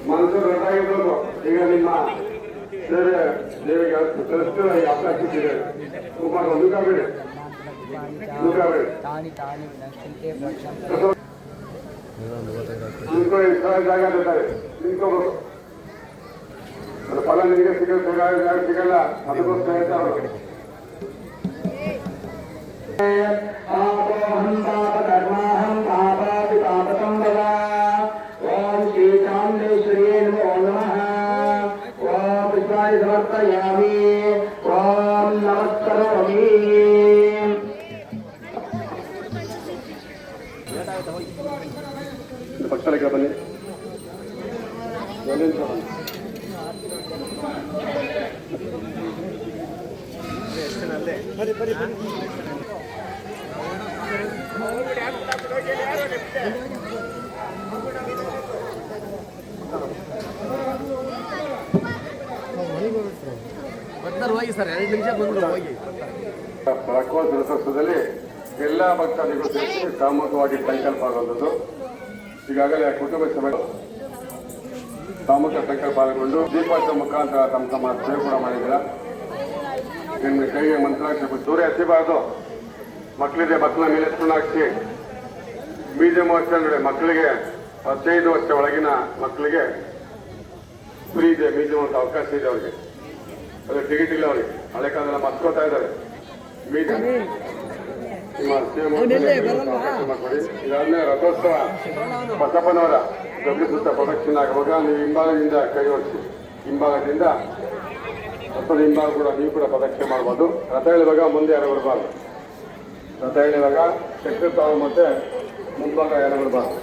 ಮನಸ್ಸು ರದ್ದಾಗಿರ್ಬೋದು. ಈಗ ನಿಮ್ಮ ಸೇವೆ ದೇವಿಗೆ ಅಪ್ಪಿದ್ದೀರಿ ಸುಮಾರು ನುಗ್ಗಬೇಡಿ ನಿಂತ್ಕೊಳ್ಳಿ. ಜಾಗ ಇರ್ತಾರೆ ನಿಂತ್ಕೋಬೇಕು. ಅದು ಫಲ ನಿಮಗೆ ಸಿಗಲ್ಲ. ಅದಕ್ಕೋಸ್ಕರ ಹೇಳ್ತಾರೆ समर्पयामि। ओम नमस्करोमि। ಪಕ್ಷಕ್ಕೆ ಬನ್ನಿ. ರಥೋತ್ಸವದಲ್ಲಿ ಎಲ್ಲ ಭಕ್ತಾದಿಗಳು ಸೇರಿ ಸಾಮೂಹಿಕವಾಗಿ ಸಂಕಲ್ಪ ಆಗುವಂಥದ್ದು. ಈಗಾಗಲೇ ಕುಟುಂಬ ಸಭೆ ಸಾಮೂಹಿಕ ಸಂಕಲ್ಪ ಪಾಲ್ಗೊಂಡು ದೀಪಾವಳಿ ಮುಖಾಂತರ ತಮ್ಮ ತಮ್ಮ ಸೇವೆ ಕೂಡ ಮಾಡಿದ್ದೀರ. ನಿಮಗೆ ಕೈಗೆ ಮಂತ್ರಾಕ್ಷರ ಸೂರ್ಯ ಹಚ್ಚಿಬಾರ್ದು. ಮಕ್ಕಳಿಗೆ ಮಕ್ಕಳ ಮೇಲೆ ಹಾಕಿ ಬೀಜ ಮಹೋತ್ಸವ ನೋಡಿ. ಮಕ್ಕಳಿಗೆ 15 ವರ್ಷ ಒಳಗಿನ ಮಕ್ಕಳಿಗೆ ಫ್ರೀ ಇದೆ. ಬೀಜ ಮಹೋತ್ಸವ ಅವಕಾಶ ಇದೆ ಅವರಿಗೆ. ಅದು ಟಿಕೆಟ್ ಇಲ್ಲ ಅವರಿಗೆ. ಹಳೆ ಕಾಲದಲ್ಲಿ ಮರ್ಕೋತಾ ಇದ್ದಾರೆ. ಬೀಜ ಇದಾದ್ಮೇಲೆ ರಥೋತ್ಸವ ಬಸಪ್ಪನವರ ದೊಡ್ಡ ಸುತ್ತ ಪ್ರದಕ್ಷಿಣೆ ಆಗುವಾಗ ನೀವು ಹಿಂಭಾಗದಿಂದ ಕೈ ಓಡಿಸಿ. ಹಿಂಭಾಗದಿಂದ ರಥದ ಹಿಂಭಾಗ ಕೂಡ ನೀವು ಕೂಡ ಪ್ರದಕ್ಷಿಣೆ ಮಾಡ್ಬೋದು. ರಥ ಎಳೆಯುವಾಗ ಮುಂದೆ ಯಾರು ಬರಬಾರ್ದು. ರಥ ಎಳೆಯುವಾಗ ಚಕ್ರ ತಾವು ಮತ್ತೆ ಮುಂಭಾಗ ಯಾರು ಬರಬಾರ್ದು.